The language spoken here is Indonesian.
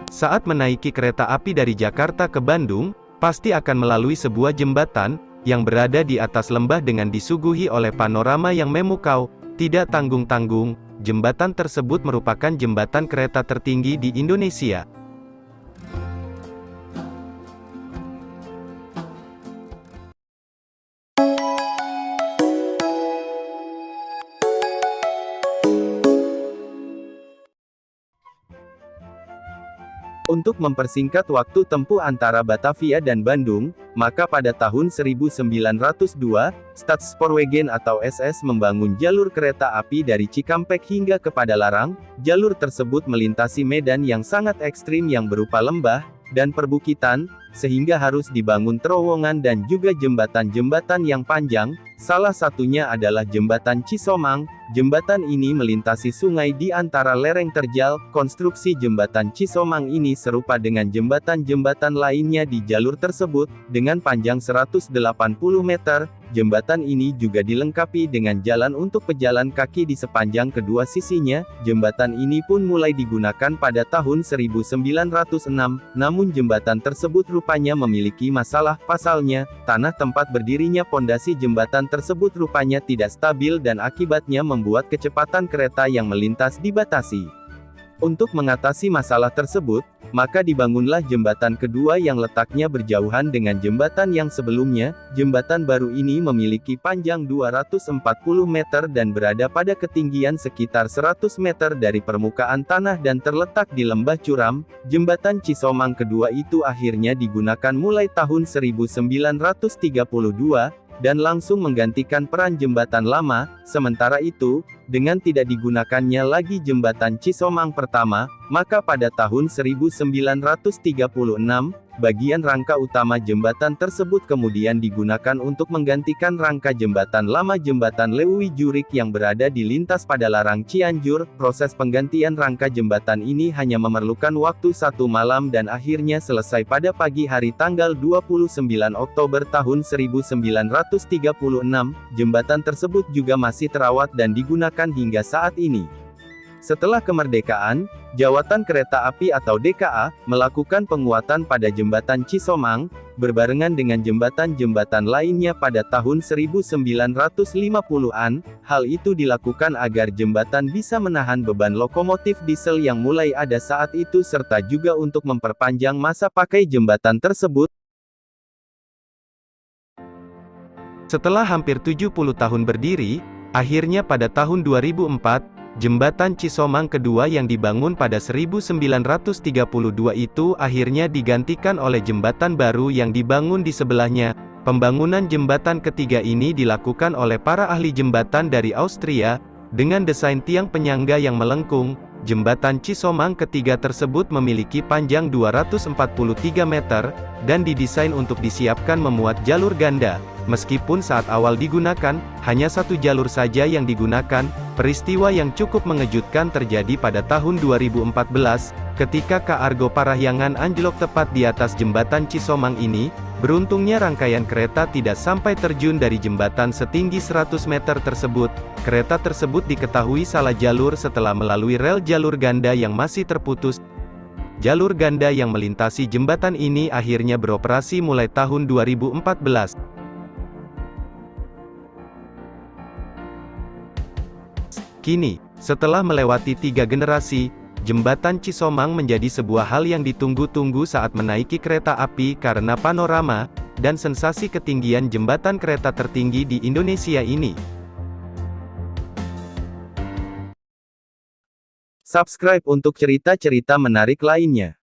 Saat menaiki kereta api dari Jakarta ke Bandung, pasti akan melalui sebuah jembatan, yang berada di atas lembah dengan disuguhi oleh panorama yang memukau, tidak tanggung-tanggung. Jembatan tersebut merupakan jembatan kereta tertinggi di Indonesia. Untuk mempersingkat waktu tempuh antara Batavia dan Bandung, maka pada tahun 1902, Staatssporwegen atau SS membangun jalur kereta api dari Cikampek hingga ke Padalarang. Jalur tersebut melintasi medan yang sangat ekstrim yang berupa lembah, dan perbukitan, sehingga harus dibangun terowongan dan juga jembatan-jembatan yang panjang, salah satunya adalah Jembatan Cisomang. Jembatan ini melintasi sungai di antara lereng terjal. Konstruksi Jembatan Cisomang ini serupa dengan jembatan-jembatan lainnya di jalur tersebut, dengan panjang 180 meter. Jembatan ini juga dilengkapi dengan jalan untuk pejalan kaki di sepanjang kedua sisinya. Jembatan ini pun mulai digunakan pada tahun 1906, namun jembatan tersebut rupanya memiliki masalah. Pasalnya, tanah tempat berdirinya pondasi jembatan tersebut rupanya tidak stabil dan akibatnya membuat kecepatan kereta yang melintas dibatasi. Untuk mengatasi masalah tersebut, maka dibangunlah jembatan kedua yang letaknya berjauhan dengan jembatan yang sebelumnya. Jembatan baru ini memiliki panjang 240 meter dan berada pada ketinggian sekitar 100 meter dari permukaan tanah dan terletak di lembah curam. Jembatan Cisomang kedua itu akhirnya digunakan mulai tahun 1932, dan langsung menggantikan peran jembatan lama. Sementara itu, dengan tidak digunakannya lagi jembatan Cisomang pertama, maka pada tahun 1936, bagian rangka utama jembatan tersebut kemudian digunakan untuk menggantikan rangka jembatan lama Jembatan Lewi Jurik yang berada di lintas Padalarang Cianjur. Proses penggantian rangka jembatan ini hanya memerlukan waktu 1 malam dan akhirnya selesai pada pagi hari tanggal 29 Oktober tahun 1936. Jembatan tersebut juga masih terawat dan digunakan hingga saat ini. Setelah kemerdekaan, Jawatan Kereta Api atau DKA, melakukan penguatan pada Jembatan Cisomang, berbarengan dengan jembatan-jembatan lainnya pada tahun 1950-an. Hal itu dilakukan agar jembatan bisa menahan beban lokomotif diesel yang mulai ada saat itu serta juga untuk memperpanjang masa pakai jembatan tersebut. Setelah hampir 70 tahun berdiri, akhirnya pada tahun 2004, Jembatan Cisomang kedua yang dibangun pada 1932 itu akhirnya digantikan oleh jembatan baru yang dibangun di sebelahnya. Pembangunan jembatan ketiga ini dilakukan oleh para ahli jembatan dari Austria, dengan desain tiang penyangga yang melengkung. Jembatan Cisomang ketiga tersebut memiliki panjang 243 meter, dan didesain untuk disiapkan memuat jalur ganda. Meskipun saat awal digunakan, hanya satu jalur saja yang digunakan. Peristiwa yang cukup mengejutkan terjadi pada tahun 2014, ketika Ka-Argo Parahyangan anjlok tepat di atas jembatan Cisomang ini. Beruntungnya rangkaian kereta tidak sampai terjun dari jembatan setinggi 100 meter tersebut. Kereta tersebut diketahui salah jalur setelah melalui rel jalur ganda yang masih terputus. Jalur ganda yang melintasi jembatan ini akhirnya beroperasi mulai tahun 2014. Kini, setelah melewati 3 generasi, Jembatan Cisomang menjadi sebuah hal yang ditunggu-tunggu saat menaiki kereta api karena panorama, dan sensasi ketinggian jembatan kereta tertinggi di Indonesia ini. Subscribe untuk cerita-cerita menarik lainnya.